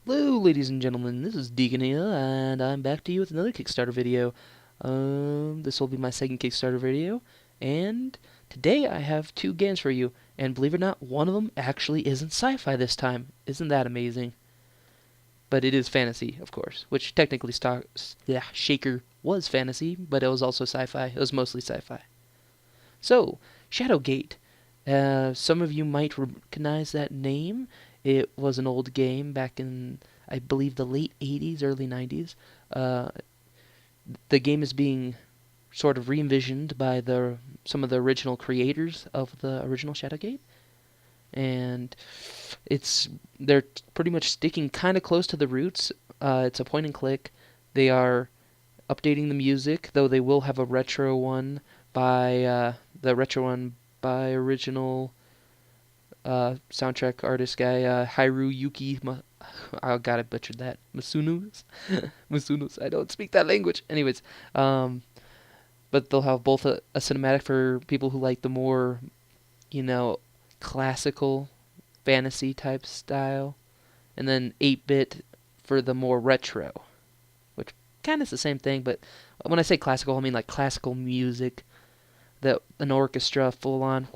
Hello, ladies and gentlemen, this is Deacon here, and I'm back to you with another Kickstarter video. This will be my second Kickstarter video, and today I have two games for you, and believe it or not, one of them actually isn't sci-fi this time. Isn't that amazing? But it is fantasy, of course, which technically Shaker was fantasy, but it was also sci-fi. It was mostly sci-fi. So, Shadowgate. Some of you might recognize that name. It was an old game back in, I believe, the late 80s, early 90s. Uh, the game is being sort of re-envisioned by some of the original creators of the original Shadowgate, and they're pretty much sticking kind of close to the roots. It's a point and click. They are updating the music, though they will have a retro one by original soundtrack artist guy Haru oh god, I butchered that. Masunos. I don't speak that language. Anyways, but they'll have both a cinematic for people who like the more, you know, classical fantasy type style, and then 8-bit for the more retro, which kind of is the same thing. But when I say classical, I mean like classical music, that an orchestra full on.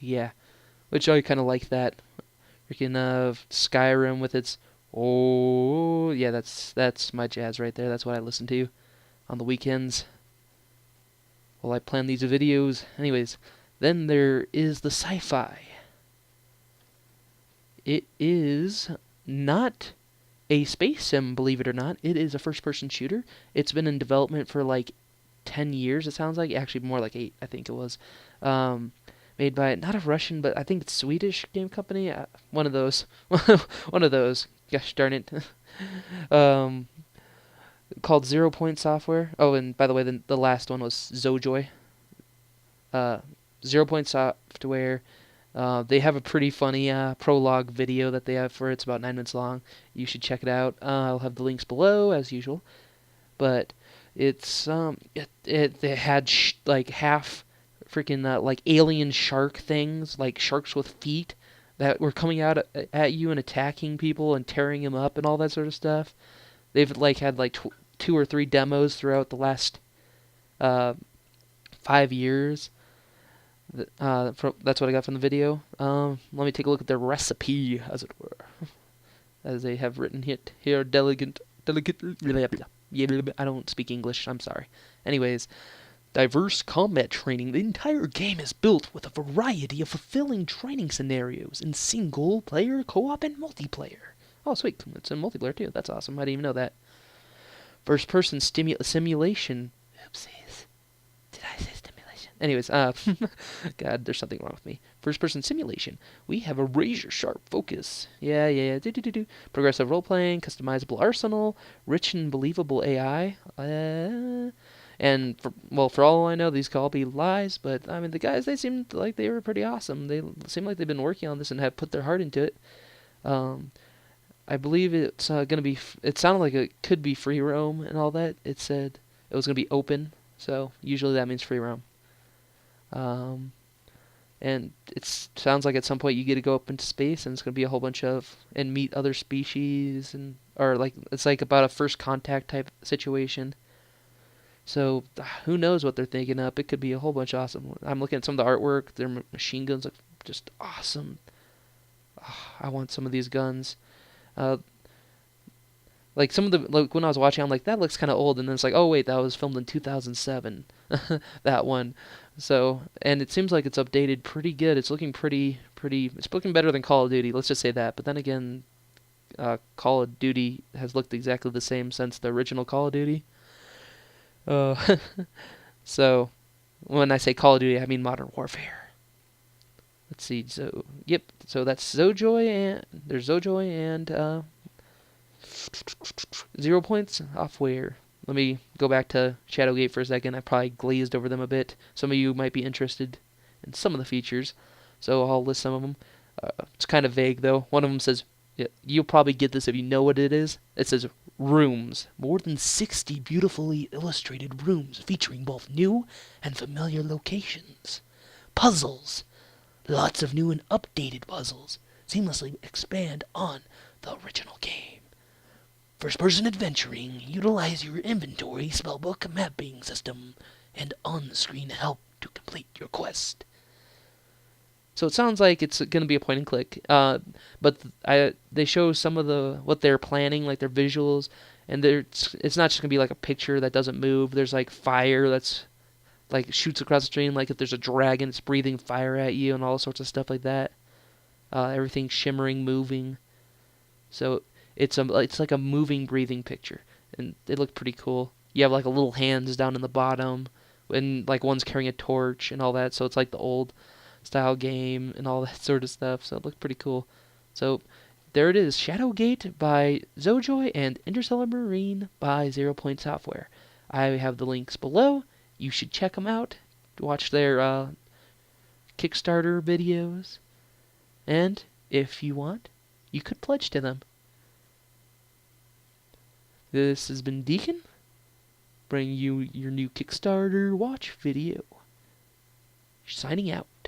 Yeah, which I kind of like that. Freaking Skyrim with its oh yeah, that's my jazz right there. That's what I listen to on the weekends while I plan these videos. Anyways, then there is the sci-fi. It is not a space sim, believe it or not. It is a first-person shooter. It's been in development for like 10 years, it sounds like. Actually, more like 8, I think it was. Made by, not a Russian, but I think it's Swedish game company. One of those. One of those. Gosh darn it. Called Zero Point Software. Oh, and by the way, the last one was Zojoy. Uh, Zero Point Software. They have a pretty funny prologue video that they have for it. It's about 9 minutes long. You should check it out. I'll have the links below, as usual. But it's it had like half freaking like alien shark things, like sharks with feet that were coming out at you and attacking people and tearing them up and all that sort of stuff. They've like had like 2 or 3 demos throughout the last 5 years. That's what I got from the video. Let me take a look at their recipe, as it were, as they have written it here. Delicate. I don't speak English. I'm sorry. Anyways, diverse combat training. The entire game is built with a variety of fulfilling training scenarios in single player, co-op, and multiplayer. Oh, sweet. It's in multiplayer, too. That's awesome. I didn't even know that. First person simulation. Oopsies. Did I say stimulation? Anyways, God, there's something wrong with me. First person simulation. We have a razor sharp focus. Yeah. Progressive role playing, customizable arsenal, rich and believable AI. And for all I know, these could all be lies, but I mean, the guys, they seemed like they were pretty awesome. They seem like they've been working on this and have put their heart into it. I believe it's gonna be. It sounded like it could be free roam and all that. It said it was gonna be open, so usually that means free roam. And it sounds like at some point you get to go up into space, and it's gonna be a whole bunch of and meet other species, or like it's like about a first contact type situation. So who knows what they're thinking up? It could be a whole bunch of awesome. I'm looking at some of the artwork. Their machine guns look just awesome. I want some of these guns. Like some of the, like when I was watching, I'm like, that looks kind of old, and then it's like, oh wait, that was filmed in 2007. That one. So, and it seems like it's updated pretty good. It's looking pretty. It's looking better than Call of Duty. Let's just say that. But then again, Call of Duty has looked exactly the same since the original Call of Duty. So, when I say Call of Duty, I mean Modern Warfare. Let's see. So, yep. So that's Zojoy, and there's Zojoy and 0 points off where. Let me go back to Shadowgate for a second. I probably glazed over them a bit. Some of you might be interested in some of the features, so I'll list some of them. It's kind of vague, though. One of them says, yeah, you'll probably get this if you know what it is. It says, rooms. More than 60 beautifully illustrated rooms featuring both new and familiar locations. Puzzles. Lots of new and updated puzzles seamlessly expand on the original game. First-person adventuring. Utilize your inventory, spellbook, mapping system, and on-screen help to complete your quest. So it sounds like it's going to be a point and click. But they show some of what they're planning, like their visuals, and it's not just going to be like a picture that doesn't move. There's like fire that's like shoots across the screen, like if there's a dragon, it's breathing fire at you, and all sorts of stuff like that. Everything shimmering, moving. So it's like a moving, breathing picture, and it looked pretty cool. You have like a little hands down in the bottom, and like one's carrying a torch and all that. So it's like the old style game and all that sort of stuff. So it looked pretty cool. So there it is, Shadowgate by Zojoy and Interstellar Marine by 0 Point Software. I have the links below. You should check them out. Watch their Kickstarter videos. And if you want, you could pledge to them. This has been Deacon, bringing you your new Kickstarter watch video. Signing out.